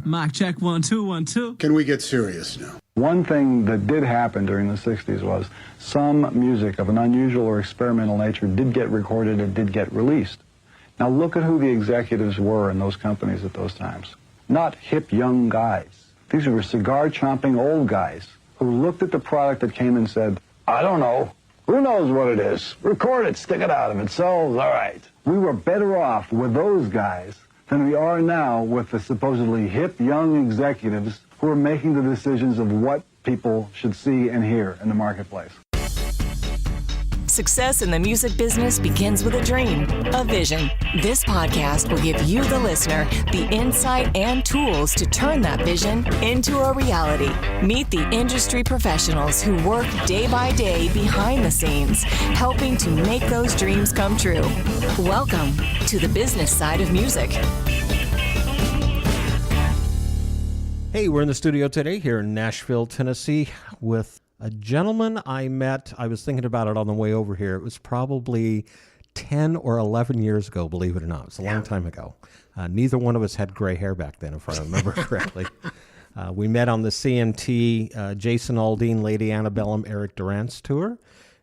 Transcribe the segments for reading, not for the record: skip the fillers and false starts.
Mic check, 1 2 1 2. Can we get serious now? One thing that did happen during the 60s was some music of an unusual or experimental nature did get recorded and did get released. Now look at who the executives were in those companies at those times. Not hip young guys. These were cigar-chomping old guys who looked at the product that came and said, I don't know. Who knows what it is? Record it, stick it out. If it sells, all right. We were better off with those guys than we are now with the supposedly hip young executives who are making the decisions of what people should see and hear in the marketplace. Success in the music business begins with a dream, a vision. This podcast will give you, the listener, the insight and tools to turn that vision into a reality. Meet the industry professionals who work day by day behind the scenes, helping to make those dreams come true. Welcome to the business side of music. Hey, we're in the studio today here in Nashville, Tennessee, with a gentleman I met. I was thinking about it on the way over here. It was probably 10 or 11 years ago, believe it or not. It was a long time ago. Neither one of us had gray hair back then, if I remember correctly. We met on the CMT Jason Aldean, Lady Antebellum, Eric Durant's tour.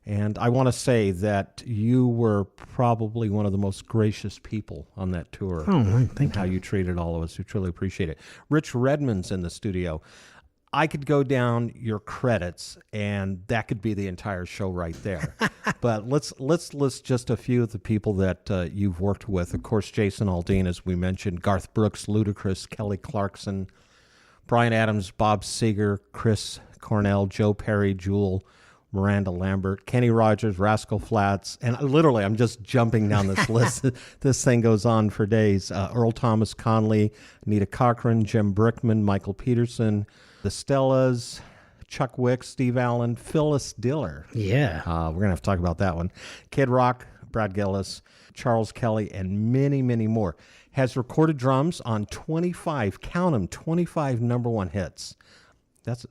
And I want to say that you were probably one of the most gracious people on that tour. Oh, thank you. How you treated all of us. We truly appreciate it. Rich Redmond's in the studio. I could go down your credits, and that could be the entire show right there. But let's list just a few of the people that you've worked with. Of course, Jason Aldean, as we mentioned, Garth Brooks, Ludacris, Kelly Clarkson, Bryan Adams, Bob Seger, Chris Cornell, Joe Perry, Jewel, Miranda Lambert, Kenny Rogers, Rascal Flatts, and literally I'm just jumping down this list. This thing goes on for days. Earl Thomas Conley, Anita Cochran, Jim Brickman, Michael Peterson, the Stellas, Chuck Wicks, Steve Allen, Phyllis Diller. Yeah. We're going to have to talk about that one. Kid Rock, Brad Gillis, Charles Kelly, and many, many more. Has recorded drums on 25, count them, 25 number one hits.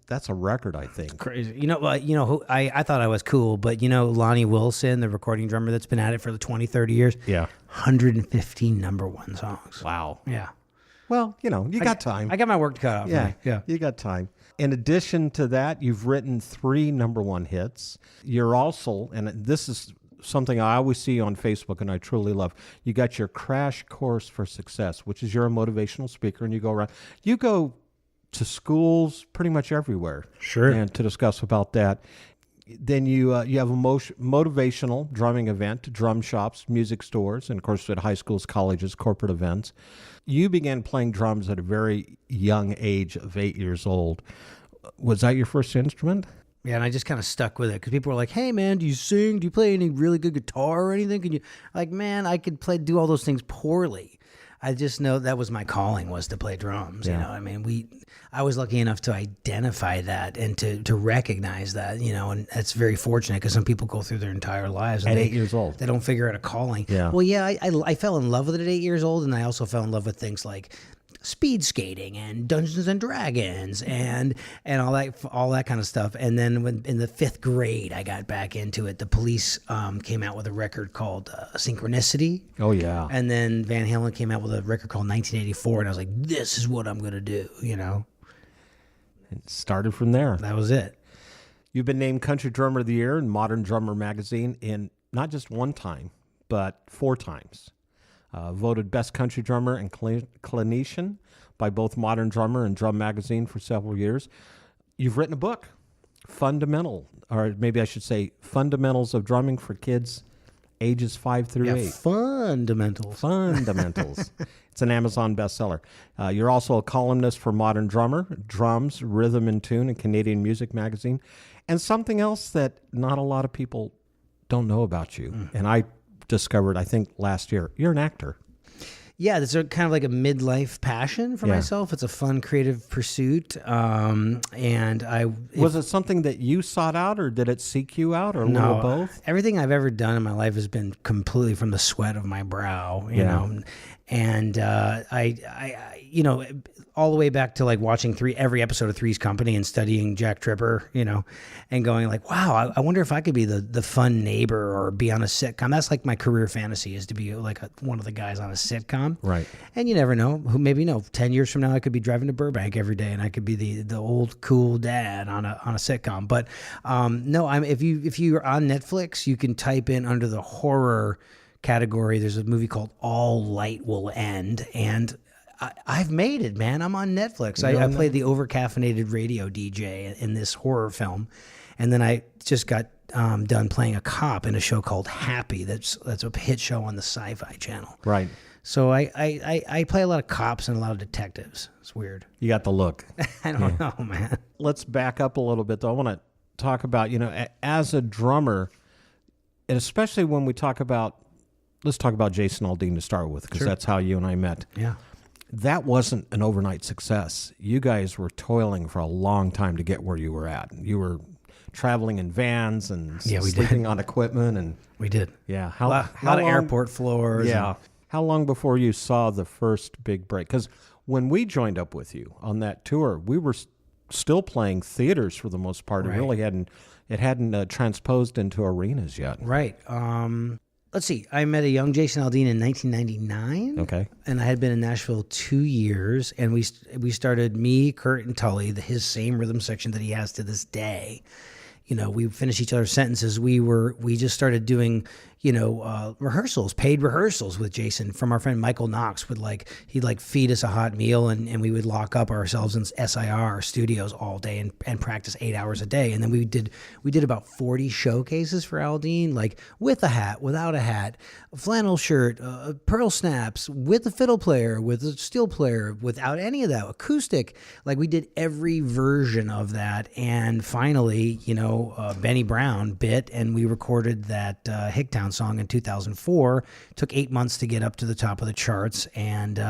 That's a record, I think. Crazy. You know who I thought I was cool, but Lonnie Wilson, the recording drummer that's been at it for the 20, 30 years. Yeah. 115 number one songs. Wow. Yeah. Well, you got time. I got my work cut out. Yeah. For me. Yeah. You got time. In addition to that, you've written 3 number one hits. You're also, and this is something I always see on Facebook and I truly love, you got your Crash Course for Success, which is you're a motivational speaker and you go around. You go to schools pretty much everywhere. Sure. And to discuss about that. Then you have a motivational drumming event, drum shops, music stores, and of course at high schools, colleges, corporate events. You began playing drums at a very young age of 8 years old. Was that your first instrument? Yeah, and I just kind of stuck with it because people were like, "Hey, man, do you sing? Do you play any really good guitar or anything?" Can you? Like, man, I could do all those things poorly. I just know that was my calling, was to play drums. Yeah. I mean, I was lucky enough to identify that and to recognize that, and that's very fortunate because some people go through their entire lives and At 8 years old. They don't figure out a calling. Yeah. Well, yeah, I fell in love with it at 8 years old, and I also fell in love with things like speed skating and Dungeons and Dragons and all that kind of stuff. And then when in the 5th grade, I got back into it. The Police came out with a record called Synchronicity. Oh, yeah. And then Van Halen came out with a record called 1984. And I was like, this is what I'm going to do, It started from there. That was it. You've been named Country Drummer of the Year in Modern Drummer magazine in not just one time, but 4 times. Voted Best Country Drummer and Clinician by both Modern Drummer and Drum Magazine for several years. You've written a book, Fundamentals of Drumming for Kids ages 5 through 8. Fundamentals. It's an Amazon bestseller. You're also a columnist for Modern Drummer, Drums, Rhythm and Tune, and Canadian Music Magazine. And something else that not a lot of people don't know about you, and I discovered, I think, last year, you're an actor. Yeah, it's kind of like a midlife passion for myself. It's a fun, creative pursuit. Was it something that you sought out, or did it seek you out, or a little both? Everything I've ever done in my life has been completely from the sweat of my brow, you know. And I all the way back to like watching every episode of Three's Company and studying Jack Tripper, and going like, wow, I wonder if I could be the fun neighbor or be on a sitcom. That's like my career fantasy, is to be like one of the guys on a sitcom. sitcom. Right. And you never know. Who maybe 10 years from now, I could be driving to Burbank every day, and I could be the old cool dad on a sitcom. But no, if you're on Netflix, you can type in under the horror category. There's a movie called All Light Will End, and I've made it, man. I'm on Netflix. I played the over-caffeinated radio DJ in this horror film, and then I just got done playing a cop in a show called Happy. That's a hit show on the Sci-Fi Channel. Right. So I play a lot of cops and a lot of detectives. It's weird. You got the look. I don't know, man. Let's back up a little bit, though. I want to talk about, as a drummer, and especially when we talk about, let's talk about Jason Aldean to start with, because that's how you and I met. Yeah. That wasn't an overnight success. You guys were toiling for a long time to get where you were at. You were traveling in vans and sleeping on equipment. And we did. Yeah. A lot of airport floors. Yeah. How long before you saw the first big break? Because when we joined up with you on that tour, we were still playing theaters for the most part. Right. It hadn't transposed into arenas yet. Right. Let's see. I met a young Jason Aldean in 1999. Okay. And I had been in Nashville 2 years, and we started, me, Kurt, and Tully, his same rhythm section that he has to this day. We finished each other's sentences. We just started doing, rehearsals, paid rehearsals with Jason from our friend Michael Knox. He'd feed us a hot meal, and we would lock up ourselves in SIR studios all day and practice 8 hours a day. And then we did about 40 showcases for Aldean, like with a hat, without a hat, a flannel shirt, pearl snaps, with a fiddle player, with a steel player, without any of that, acoustic. Like we did every version of that. And finally, Benny Brown bit, and we recorded that Hicktown song in 2004. Took 8 months to get up to the top of the charts, and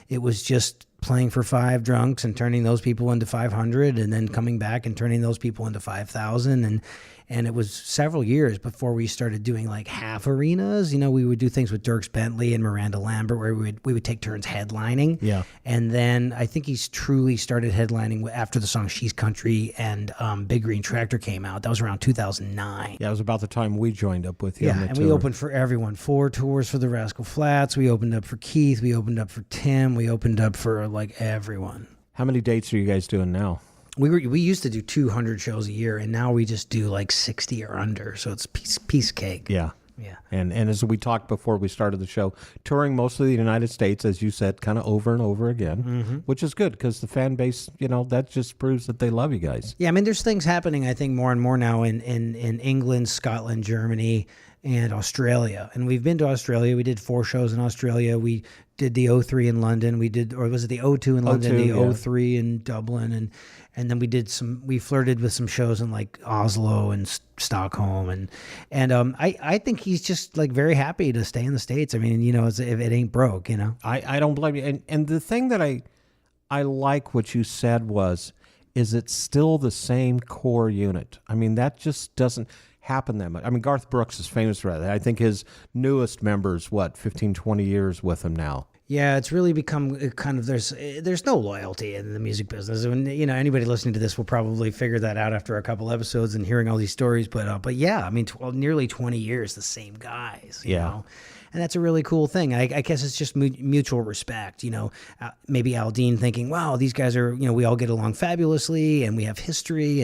it was just playing for 5 drunks and turning those people into 500, and then coming back and turning those people into 5,000, and it was several years before we started doing like half arenas. We would do things with Dierks Bentley and Miranda Lambert where we would take turns headlining. Yeah. And then I think he's truly started headlining after the song She's Country and Big Green Tractor came out. That was around 2009. Yeah, it was about the time we joined up with you. Yeah, and we opened for everyone. 4 tours for the Rascal Flatts. We opened up for Keith. We opened up for Tim. We opened up for like everyone. How many dates are you guys doing now? We used to do 200 shows a year, and now we just do like 60 or under. So it's piece cake. Yeah. Yeah. And as we talked before we started the show, touring mostly the United States, as you said, kind of over and over again, which is good because the fan base, that just proves that they love you guys. Yeah, I mean, there's things happening, I think, more and more now in England, Scotland, Germany, and Australia. And we've been to Australia. We did 4 shows in Australia. We did the O3 in London. We did, or was it the O2 in London, the O3 in Dublin, and then we flirted with some shows in like Oslo and Stockholm, and I think he's just like very happy to stay in the States. I mean, if it ain't broke, I don't blame you. And the thing that I like what you said is it's still the same core unit. I mean, that just doesn't happen that much. I mean, Garth Brooks is famous for that. I think his newest member's 15, 20 years with him now. Yeah, it's really become kind of, there's no loyalty in the music business. And, anybody listening to this will probably figure that out after a couple episodes and hearing all these stories. But yeah, I mean, nearly 20 years, the same guys, you know? And that's a really cool thing. I guess it's just mutual respect, maybe Aldean thinking, wow, these guys are, we all get along fabulously and we have history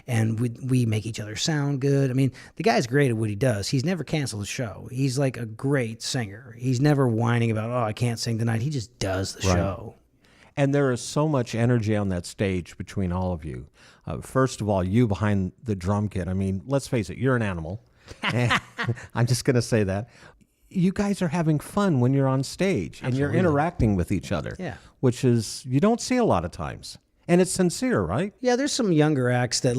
and we make each other sound good. I mean, the guy's great at what he does. He's never canceled a show. He's like a great singer. He's never whining about, I can't sing tonight. He just does the show. And there is so much energy on that stage between all of you. First of all, you behind the drum kit. I mean, let's face it, you're an animal. I'm just going to say that. You guys are having fun when you're on stage. Absolutely. And you're interacting with each other, which is, you don't see a lot of times. And it's sincere, right? Yeah, there's some younger acts that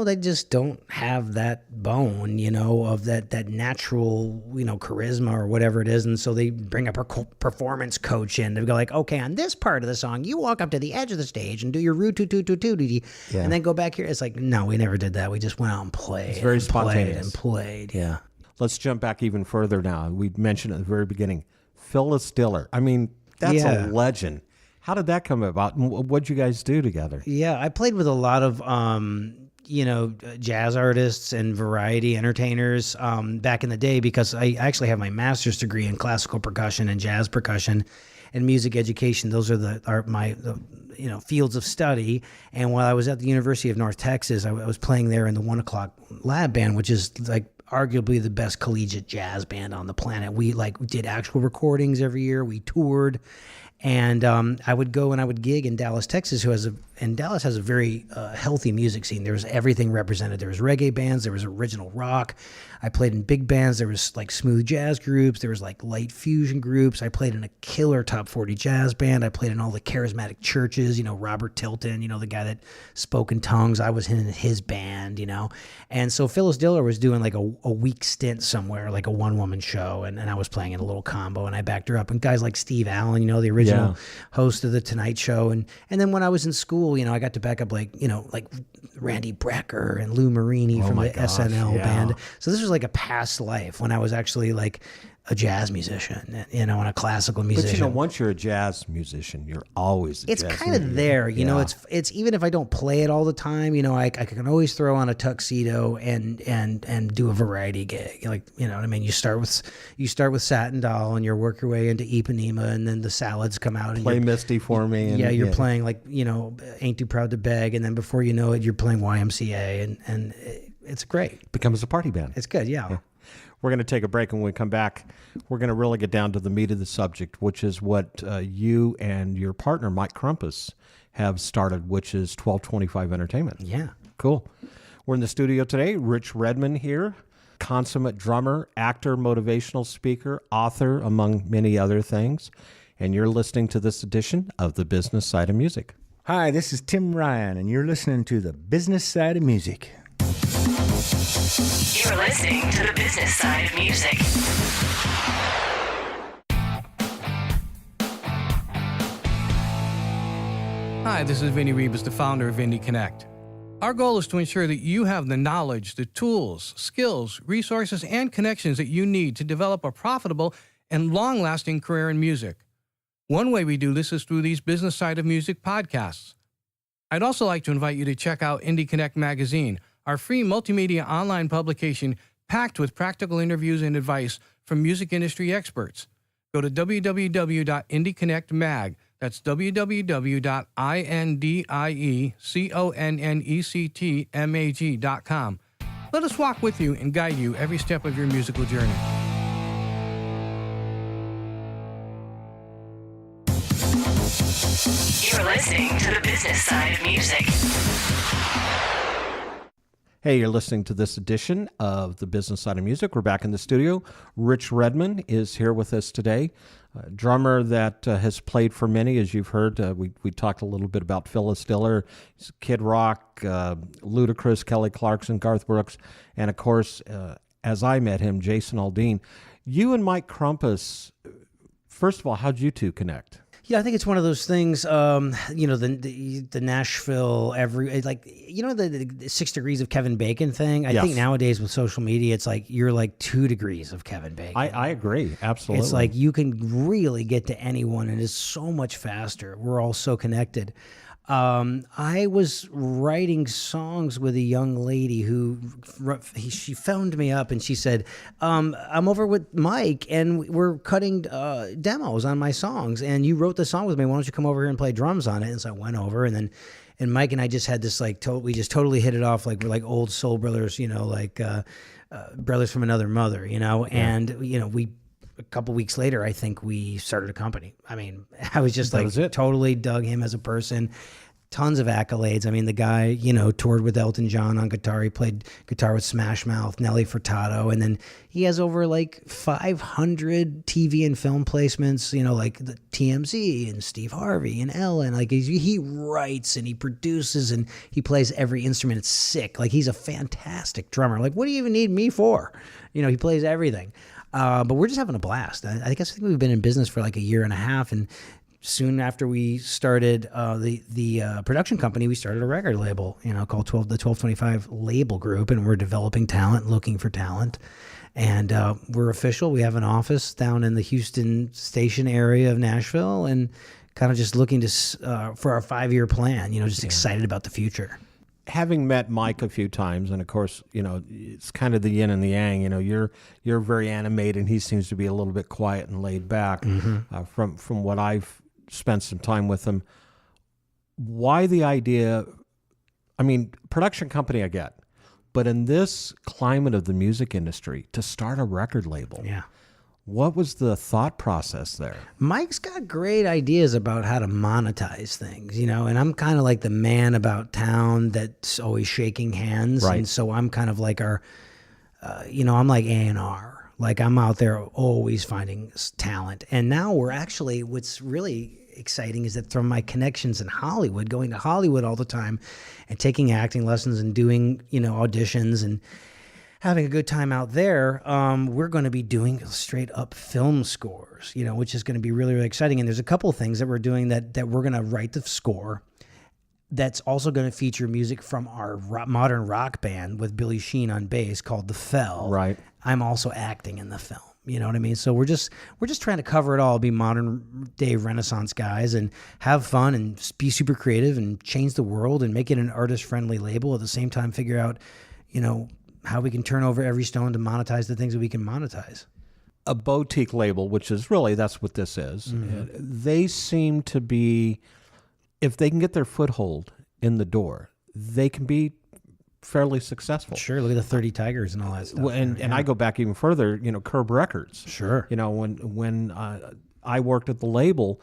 they just don't have that bone, of that natural, charisma or whatever it is. And so they bring up a performance coach in. They go like, okay, on this part of the song, you walk up to the edge of the stage and do your root-toot-toot-toot-toot-dee, and then go back here. It's like, no, we never did that. We just went out and played. It's very spontaneous. Played. Yeah. Let's jump back even further now. We mentioned at the very beginning, Phyllis Diller. I mean, that's a legend. How did that come about? And what'd you guys do together? Yeah, I played with a lot of jazz artists and variety entertainers back in the day, because I actually have my master's degree in classical percussion and jazz percussion and music education. Those are my fields of study. And while I was at the University of North Texas, I was playing there in the 1 O'Clock Lab Band, which is like arguably the best collegiate jazz band on the planet. We did actual recordings every year. We toured. And I would go and I would gig in Dallas, Texas, and Dallas has a very healthy music scene. There was everything represented. There was reggae bands. There was original rock. I played in big bands. There was like smooth jazz groups. There was like light fusion groups. I played in a killer top 40 jazz band. I played in all the charismatic churches, Robert Tilton, the guy that spoke in tongues. I was in his band, And so Phyllis Diller was doing like a week stint somewhere, like a one-woman show. And I was playing in a little combo, and I backed her up. And guys like Steve Allen, the original host of The Tonight Show. And then when I was in school, I got to back up like Randy Brecker and Lou Marini from the SNL band. So this was like a past life when I was actually like a jazz musician, and a classical musician. But once you're a jazz musician, you're always a it's jazz kind of there, it's even if I don't play it all the time, I can always throw on a tuxedo and do a variety gig. Like, what I mean? You start with Satin Doll and you work your way into Ipanema, and then the salads come out and play Misty for me. And, you're playing like, Ain't Too Proud to Beg, and then before you know it, you're playing YMCA, and it's great. Becomes a party band. It's good, yeah. We're going to take a break, and when we come back, we're going to really get down to the meat of the subject, which is what you and your partner, Mike Krompass, have started, which is 1225 Entertainment. Yeah. Cool. We're in the studio today. Rich Redmond here, consummate drummer, actor, motivational speaker, author, among many other things. And you're listening to this edition of The Business Side of Music. Hi, this is Tim Ryan, and you're listening to The Business Side of Music. You're listening to The Business Side of Music. Hi, this is Vinny Rebus, the founder of Indie Connect. Our goal is to ensure that you have the knowledge, the tools, skills, resources, and connections that you need to develop a profitable and long-lasting career in music. One way we do this is through these Business Side of Music podcasts. I'd also like to invite you to check out Indie Connect magazine, our free multimedia online publication packed with practical interviews and advice from music industry experts. Go to www.indieconnectmag. That's www.indieconnectmag.com. Let us walk with you and guide you every step of your musical journey. You're listening to The Business Side of Music. Hey, you're listening to this edition of The Business Side of Music. We're back in the studio. Rich Redmond is here with us today, a drummer that has played for many, as you've heard. We talked a little bit about Phyllis Diller, Kid Rock, Ludacris, Kelly Clarkson, Garth Brooks, and of course, as I met him, Jason Aldean. You and Mike Krompass, first of all, how'd you two connect? Yeah, I think it's one of those things, the Nashville, the 6 degrees of Kevin Bacon thing. I think nowadays with social media, it's like you're like 2 degrees of Kevin Bacon. I agree, absolutely. It's like you can really get to anyone, and it's so much faster. We're all so connected. I was writing songs with a young lady who she phoned me up and she said, I'm over with Mike and we're cutting demos on my songs, and you wrote the song with me. Why don't you come over here and play drums on it? And so I went over, and Mike and I just had this we just totally hit it off. Like we're like old soul brothers, brothers from another mother, and we. A couple weeks later, I think we started a company. I mean, I was just totally dug him as a person. Tons of accolades. I mean, the guy, toured with Elton John on guitar. He played guitar with Smash Mouth, Nelly Furtado, and then he has over like 500 TV and film placements. Like the TMZ and Steve Harvey and Ellen. Like he writes and he produces and he plays every instrument. It's sick. Like he's a fantastic drummer. Like, what do you even need me for? He plays everything. But we're just having a blast. I think we've been in business for like a year and a half, and soon after we started the production company, we started a record label, called the 1225 Label Group, and we're developing talent, looking for talent, and we're official. We have an office down in the Houston Station area of Nashville, and kind of just looking to for our 5-year plan. Just excited about the future. having met Mike a few times, and of course, it's kind of the yin and the yang. You're very animated, and he seems to be a little bit quiet and laid back. From what I've spent some time with him, why the idea? I mean, production company I get, but in this climate of the music industry, to start a record label, Yeah. What was the thought process there? Mike's got great ideas about how to monetize things, and I'm kind of like the man about town that's always shaking hands. Right. And so I'm kind of like I'm like A&R. Like I'm out there always finding talent. And now what's really exciting is that from my connections in Hollywood, going to Hollywood all the time and taking acting lessons and doing, auditions and having a good time out there, we're going to be doing straight up film scores, which is going to be really, really exciting. And there's a couple of things that we're doing that we're going to write the score. That's also going to feature music from our modern rock band with Billy Sheen on bass called The Fell. Right. I'm also acting in the film. You know what I mean? So we're just trying to cover it all, be modern day Renaissance guys and have fun and be super creative and change the world and make it an artist friendly label. At the same time, figure out, how we can turn over every stone to monetize the things that we can monetize. A boutique label, which is really, that's what this is. They seem to be, if they can get their foothold in the door, they can be fairly successful. Sure, look at the 30 Tigers and all that stuff. Well, and I go back even further, Curb Records. Sure. When I worked at the label,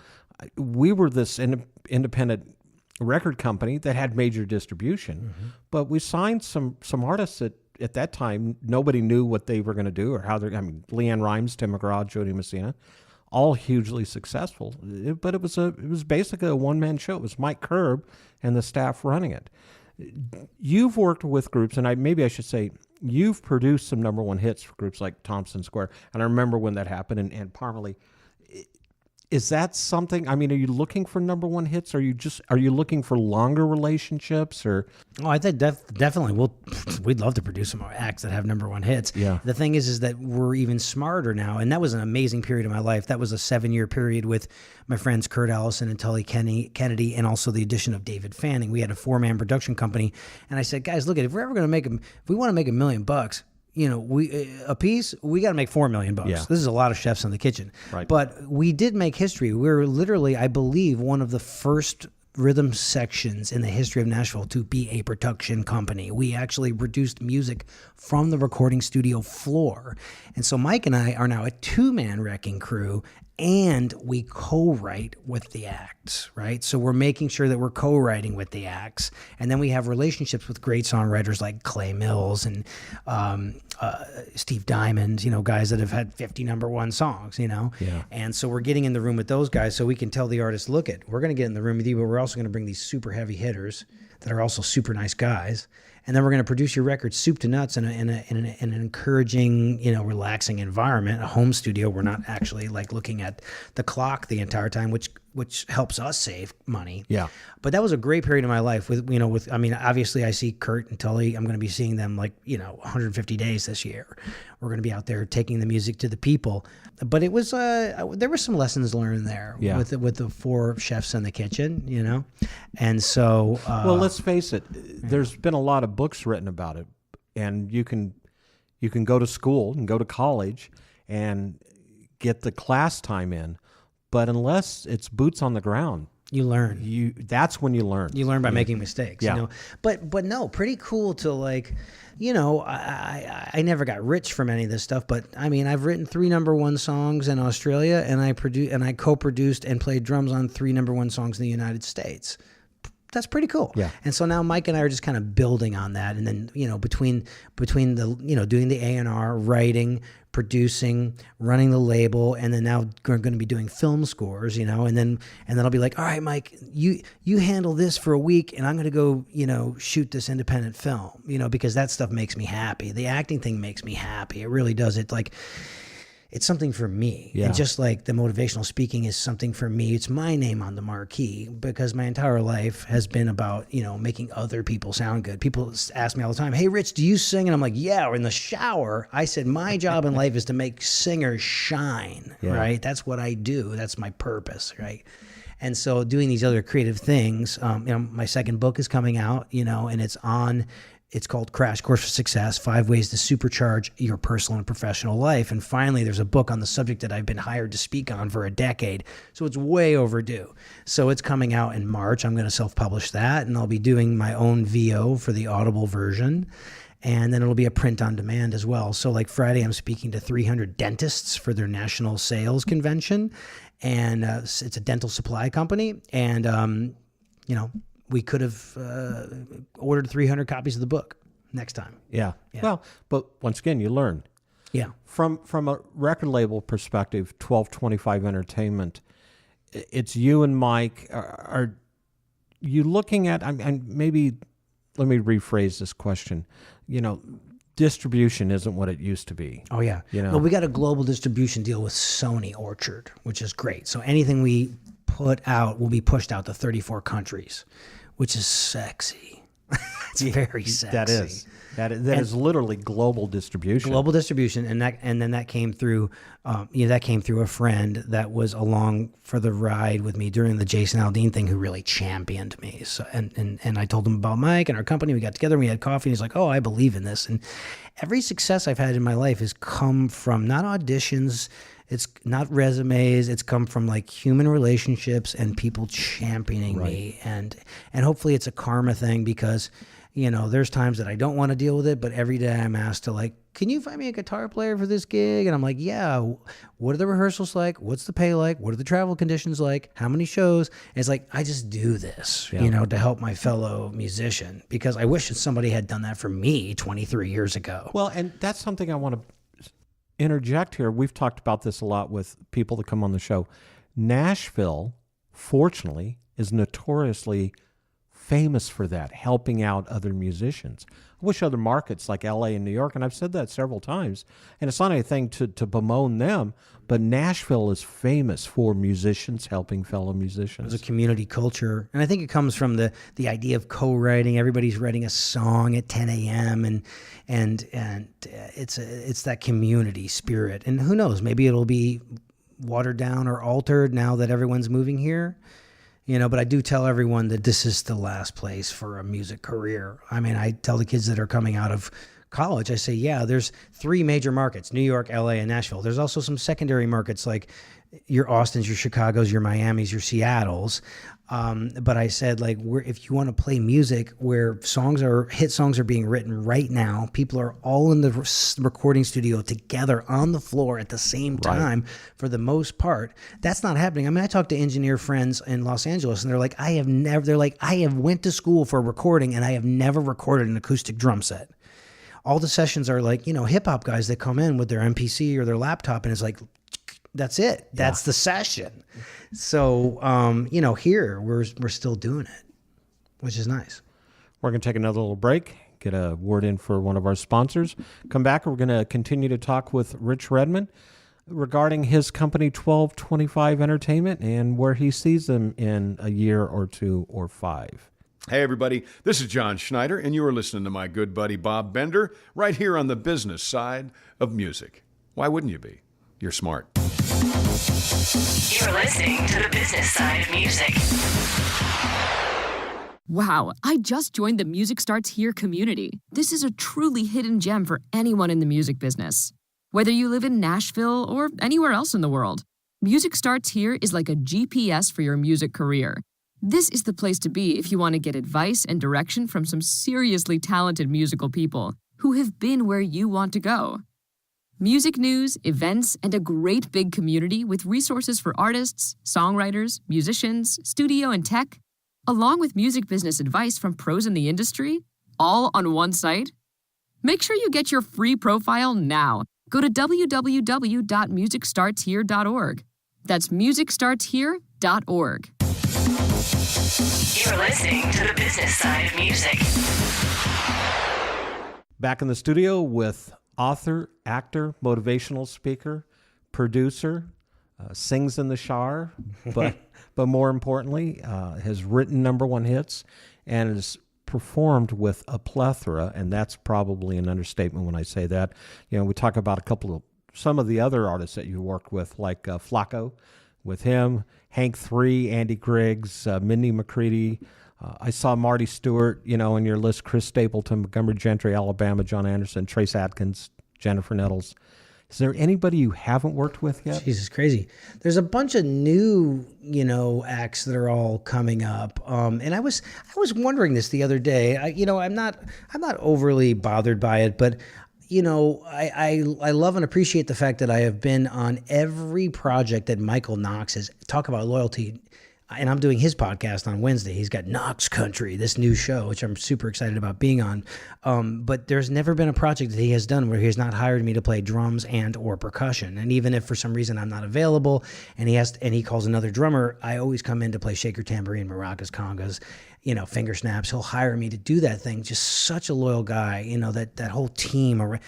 we were this independent record company that had major distribution, but we signed some artists that at that time nobody knew what they were going to do or how they're. I mean, Leanne Rimes, Tim McGraw, Jody Messina, all hugely successful. But it was basically a one-man show. It was Mike Curb and the staff running it. You've worked with groups, and maybe I should say you've produced some number one hits for groups like Thompson Square. And I remember when that happened, and Parmalee. Is that something? I mean, are you looking for number one hits? Are you looking for longer relationships? Or I think definitely we'd love to produce some more acts that have number one hits. Yeah. The thing is that we're even smarter now, and that was an amazing period of my life. That was a 7-year period with my friends Kurt Allison and Tully Kennedy, and also the addition of David Fanning. We had a 4-man production company, and I said, guys, look if we're ever going to if we want to make $1 million. A piece, we got to make $4 million. Yeah. This is a lot of chefs in the kitchen. Right. But we did make history. We were literally, I believe, one of the first rhythm sections in the history of Nashville to be a production company. We actually produced music from the recording studio floor. And so Mike and I are now a 2-man wrecking crew, and we co-write with the acts, right? So we're making sure that we're co-writing with the acts. And then we have relationships with great songwriters like Clay Mills and Steve Diamond, guys that have had 50 number one songs, Yeah. And so we're getting in the room with those guys so we can tell the artist, look, we're going to get in the room with you, but we're also going to bring these super heavy hitters that are also super nice guys. And then we're going to produce your record soup to nuts in an encouraging, relaxing environment, a home studio. We're not actually like looking at the clock the entire time, which helps us save money. Yeah. But that was a great period of my life obviously I see Kurt and Tully. I'm going to be seeing them 150 days this year. We're going to be out there taking the music to the people. But it was, there were some lessons learned there with the 4 chefs in the kitchen, And so. Well, let's face it. There's been a lot of books written about it, and you can go to school and go to college and get the class time in, but unless it's boots on the ground, you learn. That's when you learn. You learn by making mistakes. Yeah. But no, pretty cool to I never got rich from any of this stuff, but I mean, I've written 3 number one songs in Australia, and I co-produced and played drums on 3 number one songs in the United States. That's pretty cool. Yeah. And so now Mike and I are just kind of building on that. And then, between the, doing the A&R, writing, producing, running the label, and then now we're going to be doing film scores, and then I'll be like, all right, Mike, you handle this for a week, and I'm going to go, shoot this independent film, because that stuff makes me happy. The acting thing makes me happy. It really does. It's something for me. Yeah. And just like the motivational speaking is something for me, it's my name on the marquee, because my entire life has been about, making other people sound good. People ask me all the time, hey, Rich, do you sing? And I'm like, yeah, or in the shower. I said, my job in life is to make singers shine, right? That's what I do. That's my purpose, right? And so doing these other creative things, my second book is coming out, and it's called Crash Course for Success, 5 Ways to Supercharge Your Personal and Professional Life. And finally, there's a book on the subject that I've been hired to speak on for a decade. So it's way overdue. So it's coming out in March. I'm going to self-publish that, and I'll be doing my own VO for the Audible version. And then it'll be a print on demand as well. So like Friday, I'm speaking to 300 dentists for their national sales convention. And it's a dental supply company. And, we could have ordered 300 copies of the book next time. Yeah. Well, but once again, you learn. Yeah. From a record label perspective, 1225 Entertainment, it's you and Mike. Are you looking at, and maybe let me rephrase this question. Distribution isn't what it used to be. Oh, yeah. Well, we got a global distribution deal with Sony Orchard, which is great. So anything we put out will be pushed out to 34 countries, which is sexy. It's very sexy. That is literally global distribution. Global distribution, and then that came through. That came through a friend that was along for the ride with me during the Jason Aldean thing, who really championed me. So, and I told him about Mike and our company. We got together, and we had coffee, and he's like, "Oh, I believe in this." And every success I've had in my life has come from not auditions. It's not resumes. It's come from like human relationships and people championing me. And hopefully it's a karma thing, because, there's times that I don't want to deal with it, but every day I'm asked to like, can you find me a guitar player for this gig? And I'm like, yeah. What are the rehearsals like? What's the pay like? What are the travel conditions like? How many shows? And it's like, I just do this, to help my fellow musician, because I wish somebody had done that for me 23 years ago. Well, and that's something I want to interject here. We've talked about this a lot with people that come on the show. Nashville, fortunately, is notoriously famous for that, helping out other musicians. I wish other markets like LA and New York, and I've said that several times, and it's not anything to bemoan them, but Nashville is famous for musicians helping fellow musicians. There's a community culture, and I think it comes from the idea of co-writing. Everybody's writing a song at 10 a.m. and it's that community spirit. And who knows, maybe it'll be watered down or altered now that everyone's moving here. But I do tell everyone that this is the last place for a music career. I mean, I tell the kids that are coming out of college, I say, yeah, there's 3 major markets, New York, LA, and Nashville. There's also some secondary markets like your Austins, your Chicagos, your Miamis, your Seattles. But I said, like, if you want to play music where hit songs are being written right now, people are all in the recording studio together on the floor at the same time, for the most part, that's not happening. I mean, I talk to engineer friends in Los Angeles, and they're like, I have went to school for recording, and I have never recorded an acoustic drum set. All the sessions are like, hip hop guys that come in with their MPC or their laptop, and it's like, that's it. That's the session. So, here we're still doing it, which is nice. We're going to take another little break, get a word in for one of our sponsors. Come back. We're going to continue to talk with Rich Redmond regarding his company, 1225 Entertainment, and where he sees them in a year or 2 or 5. Hey, everybody. This is John Schneider, and you are listening to my good buddy Bob Bender right here on the business side of music. Why wouldn't you be? You're smart. You're listening to the business side of music. Wow, I just joined the Music Starts Here community. This is a truly hidden gem for anyone in the music business. Whether you live in Nashville or anywhere else in the world, Music Starts Here is like a GPS for your music career. This is the place to be if you want to get advice and direction from some seriously talented musical people who have been where you want to go. Music news, events, and a great big community with resources for artists, songwriters, musicians, studio and tech, along with music business advice from pros in the industry, all on one site. Make sure you get your free profile now. Go to www.musicstartshere.org. That's musicstartshere.org. You're listening to the business side of music. Back in the studio with author, actor, motivational speaker, producer, sings in the shower, but more importantly, has written #1 hits and has performed with a plethora, and that's probably an understatement when I say that. We talk about some of the other artists that you work with, like Flacco, with him, Hank 3, Andy Griggs, Mindy McCready. I saw Marty Stewart, in your list, Chris Stapleton, Montgomery Gentry, Alabama, John Anderson, Trace Adkins, Jennifer Nettles. Is there anybody you haven't worked with yet? Jesus, crazy. There's a bunch of new, acts that are all coming up. And I was wondering this the other day. I'm not overly bothered by it, but I love and appreciate the fact that I have been on every project that Michael Knox has. Talk about loyalty. And I'm doing his podcast on Wednesday. He's got Knox Country, this new show, which I'm super excited about being on. But there's never been a project that he has done where he has not hired me to play drums and or percussion. And even if for some reason I'm not available and he calls another drummer, I always come in to play shaker, tambourine, maracas, congas, finger snaps. He'll hire me to do that thing. Just such a loyal guy, that whole team.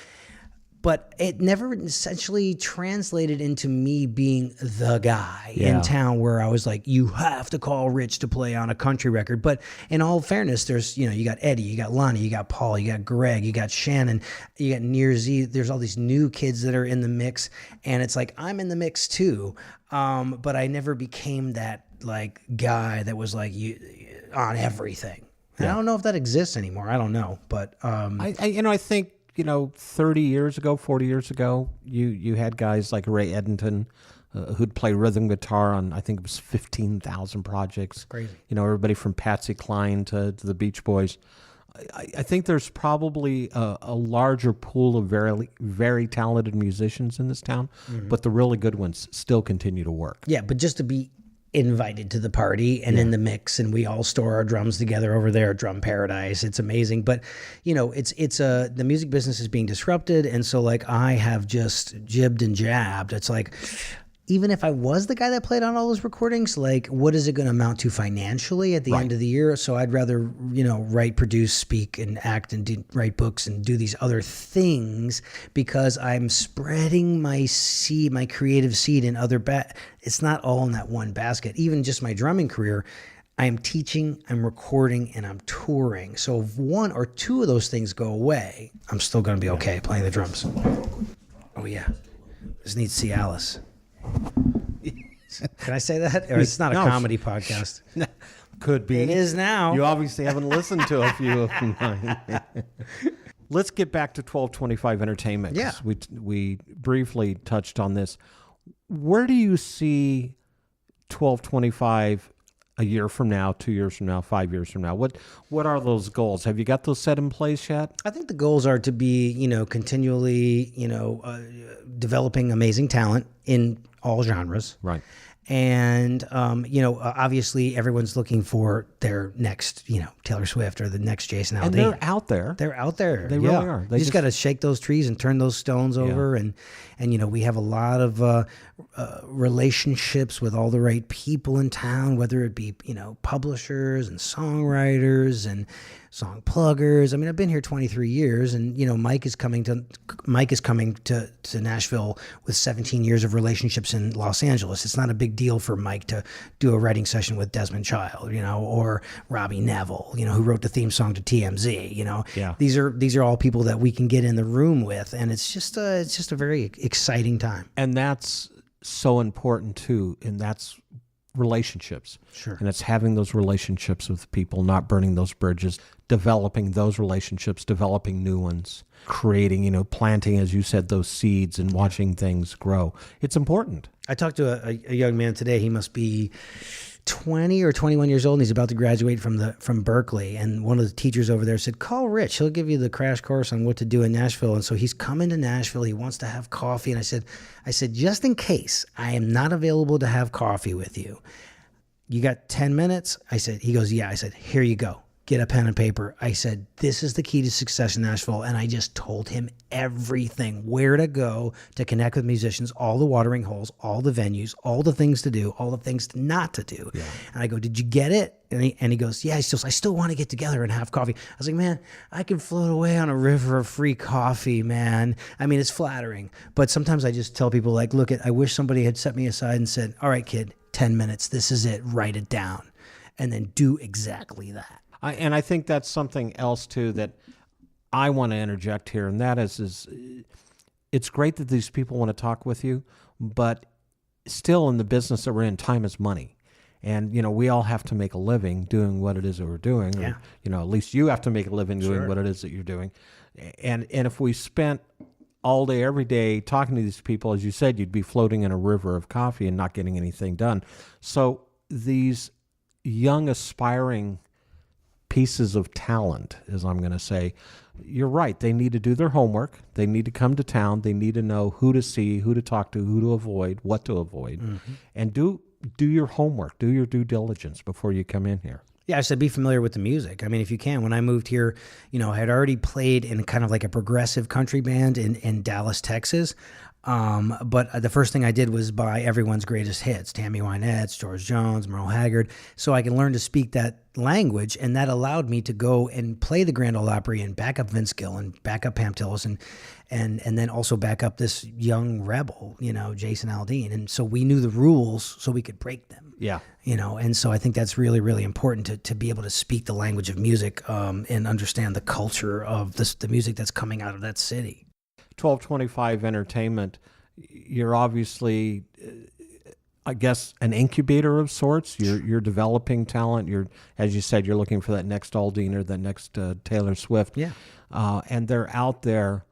But it never essentially translated into me being the guy in town where I was like, you have to call Rich to play on a country record. But in all fairness, there's, you got Eddie, you got Lonnie, you got Paul, you got Greg, you got Shannon, you got Near Z. There's all these new kids that are in the mix. And it's like, I'm in the mix too. But I never became that like guy that was like on everything. And I don't know if that exists anymore. I don't know. But I think, 30 years ago, 40 years ago, you had guys like Ray Edenton who'd play rhythm guitar on, I think it was 15,000 projects. Crazy. Everybody from Patsy Cline to the Beach Boys. I think there's probably a larger pool of very, very talented musicians in this town, but the really good ones still continue to work. Yeah, but just to be invited to the party and in the mix, and we all store our drums together over there at Drum Paradise. It's amazing. But it's the music business is being disrupted, and so like I have just jibbed and jabbed. It's like, even if I was the guy that played on all those recordings, like what is it going to amount to financially at the end of the year? So I'd rather, write, produce, speak, and act and write books and do these other things because I'm spreading my seed, my creative seed in other it's not all in that one basket. Even just my drumming career, I am teaching, I'm recording, and I'm touring. So if one or two of those things go away, I'm still going to be okay playing the drums. Oh yeah. Just need to see Alice. Can I say that? Or it's not a comedy podcast. Could be. It is now. You obviously haven't listened to a few of mine. Let's get back to 1225 Entertainment. Yeah. We briefly touched on this. Where do you see 1225 a year from now, 2 years from now, 5 years from now? What are those goals? Have you got those set in place yet? I think the goals are to be, continually, developing amazing talent in all genres. Right. And, obviously everyone's looking for their next, Taylor Swift or the next Jason Aldean. And they're out there. They're out there. They really are. You just got to shake those trees and turn those stones over. And we have a lot of relationships with all the right people in town, whether it be, publishers and songwriters and song pluggers. I mean, I've been here 23 years, and Mike is coming to Nashville with 17 years of relationships in Los Angeles. It's not a big deal for Mike to do a writing session with Desmond Child, or Robbie Neville, who wrote the theme song to TMZ. Yeah. These are all people that we can get in the room with, and it's just a very exciting time. And that's so important too, and that's relationships. Sure. And it's having those relationships with people, not burning those bridges, developing those relationships, developing new ones, creating, planting, as you said, those seeds and watching things grow. It's important. I talked to a young man today. He must be 20 or 21 years old, and he's about to graduate from Berkeley. And one of the teachers over there said, call Rich. He'll give you the crash course on what to do in Nashville. And so he's coming to Nashville. He wants to have coffee. And I said, just in case I am not available to have coffee with you, you got 10 minutes? He goes, yeah. I said, here you go. Get a pen and paper. I said, this is the key to success in Nashville. And I just told him everything, where to go to connect with musicians, all the watering holes, all the venues, all the things to do, all the things not to do. Yeah. And I go, did you get it? And he goes, yeah, I still want to get together and have coffee. I was like, man, I can float away on a river of free coffee, man. I mean, it's flattering. But sometimes I just tell people, like, look, I wish somebody had set me aside and said, all right, kid, 10 minutes. This is it. Write it down. And then do exactly that. And I think that's something else, too, that I want to interject here, and that is it's great that these people want to talk with you, but still in the business that we're in, time is money. And, we all have to make a living doing what it is that we're doing. Yeah. Or, at least you have to make a living doing what it is that you're doing. And if we spent all day, every day talking to these people, as you said, you'd be floating in a river of coffee and not getting anything done. So these young, aspiring pieces of talent, as I'm going to say, you're right. They need to do their homework. They need to come to town. They need to know who to see, who to talk to, who to avoid, what to avoid. And do your homework, do your due diligence before you come in here. Yeah, I said be familiar with the music. I mean, if you can. When I moved here, I had already played in kind of like a progressive country band in Dallas, Texas. But the first thing I did was buy everyone's greatest hits, Tammy Wynette, George Jones, Merle Haggard, so I can learn to speak that language. And that allowed me to go and play the Grand Ole Opry and back up Vince Gill and back up Pam Tillis and then also back up this young rebel, Jason Aldean. And so we knew the rules so we could break them. Yeah. And so I think that's really, really important to be able to speak the language of music and understand the culture of the music that's coming out of that city. 1225 Entertainment, you're obviously, I guess, an incubator of sorts. You're developing talent. As you said, you're looking for that next Aldean or that next Taylor Swift. Yeah. And they're out there.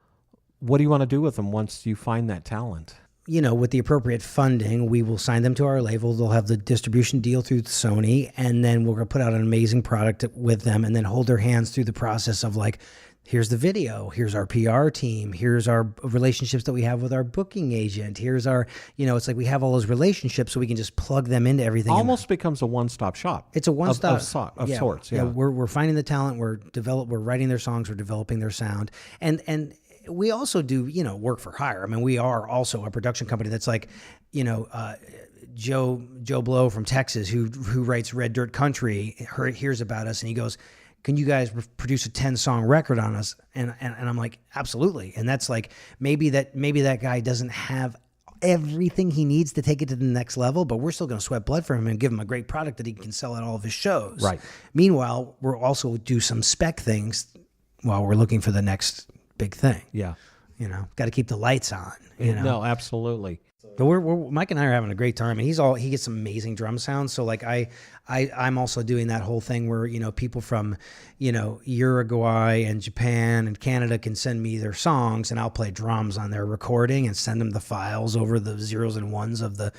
What do you want to do with them once you find that talent? With the appropriate funding, we will sign them to our label. They'll have the distribution deal through Sony, and then we're going to put out an amazing product with them and then hold their hands through the process of like, here's the video, here's our PR team, here's our relationships that we have with our booking agent, here's our, it's like we have all those relationships so we can just plug them into everything. Almost becomes a one-stop shop. It's a one-stop of sorts. Yeah. We're finding the talent, we're writing their songs, we're developing their sound, and we also do, work for hire. I mean, we are also a production company that's like, Joe Blow from Texas who writes Red Dirt Country hears about us and he goes, can you guys produce a 10-song record on us? And I'm like, absolutely. And that's like, maybe that guy doesn't have everything he needs to take it to the next level, but we're still going to sweat blood for him and give him a great product that he can sell at all of his shows. Right. Meanwhile, we'll also do some spec things while we're looking for the next big thing. Yeah. Got to keep the lights on. No, absolutely. But we're Mike and I are having a great time, and he gets some amazing drum sounds. So like I'm also doing that whole thing where people from Uruguay and Japan and Canada can send me their songs, and I'll play drums on their recording and send them the files over the zeros and ones of the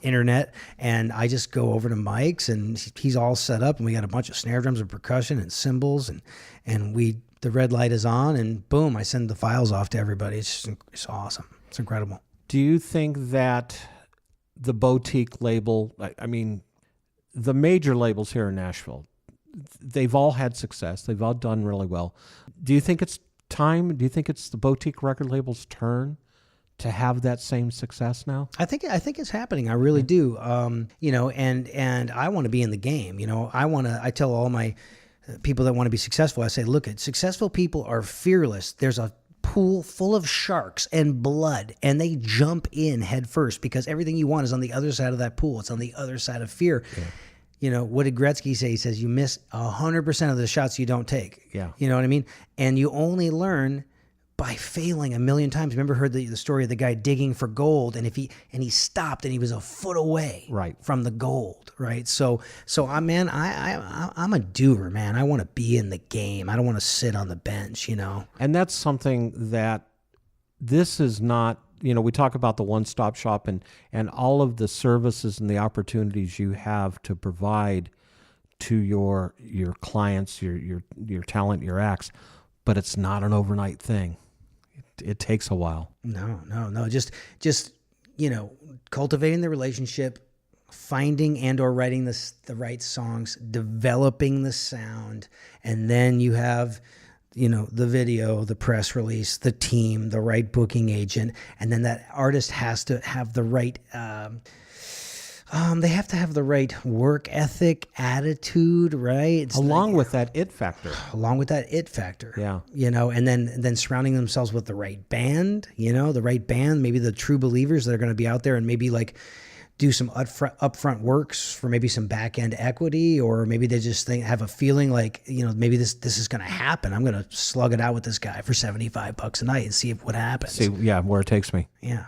internet, and I just go over to Mike's, and he's all set up, and we got a bunch of snare drums and percussion and cymbals, and the red light is on, and boom, I send the files off to everybody. It's awesome. It's incredible. Do you think that the boutique label, I mean, the major labels here in Nashville, they've all had success. They've all done really well. Do you think it's time? Do you think it's the boutique record label's turn to have that same success now? I think it's happening. I really do. And I want to be in the game. I tell all my people that want to be successful, I say, look, successful people are fearless. There's a pool full of sharks and blood, and they jump in head first because everything you want is on the other side of that pool. It's on the other side of fear. Yeah. What did Gretzky say? He says, you miss 100% of the shots you don't take. Yeah. You know what I mean? And you only learn by failing a million times. Remember, heard the story of the guy digging for gold, and he stopped, and he was a foot away from the gold, right? So I'm a doer, man. I want to be in the game. I don't want to sit on the bench, And that's something that this is not. We talk about the one-stop shop and all of the services and the opportunities you have to provide to your clients, your talent, your acts, but it's not an overnight thing. It takes a while. No. Just cultivating the relationship, finding and or writing the right songs, developing the sound, and then you have, the video, the press release, the team, the right booking agent, and then that artist has to have the right. They have to have the right work ethic, attitude, right? Along with that it factor. Yeah. And then surrounding themselves with the right band, maybe the true believers that are going to be out there and maybe like do some upfront works for maybe some back end equity, or maybe they just have a feeling like, maybe this is going to happen. I'm going to slug it out with this guy for $75 a night and see what happens. Where it takes me. Yeah.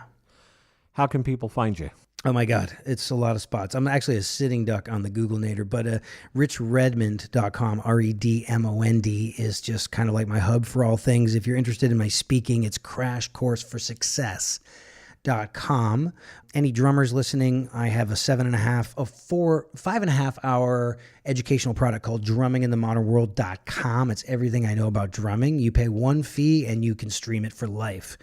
How can people find you? Oh my God, it's a lot of spots. I'm actually a sitting duck on the Googlenator, but richredmond.com, REDMOND, is just kind of like my hub for all things. If you're interested in my speaking, it's crashcourseforsuccess.com. Any drummers listening, I have a 5.5 hour educational product called drumminginthemodernworld.com. It's everything I know about drumming. You pay one fee and you can stream it for life.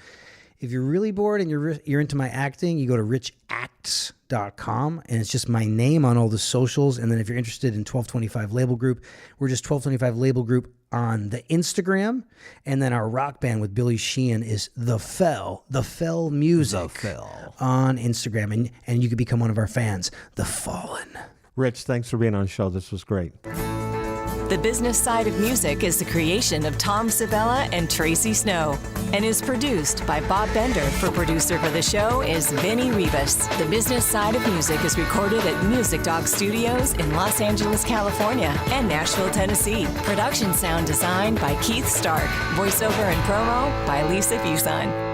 If you're really bored and you're into my acting, you go to richacts.com, and it's just my name on all the socials. And then if you're interested in 1225 Label Group, we're just 1225 Label Group on the Instagram. And then our rock band with Billy Sheehan is The Fell Music on Instagram. And you could become one of our fans, The Fallen. Rich, thanks for being on the show. This was great. The Business Side of Music is the creation of Tom Sabella and Tracy Snow and is produced by Bob Bender. Producer for the show is Vinny Ribas. The Business Side of Music is recorded at Music Dog Studios in Los Angeles, California and Nashville, Tennessee. Production sound designed by Keith Stark. Voiceover and promo by Lisa Fuson.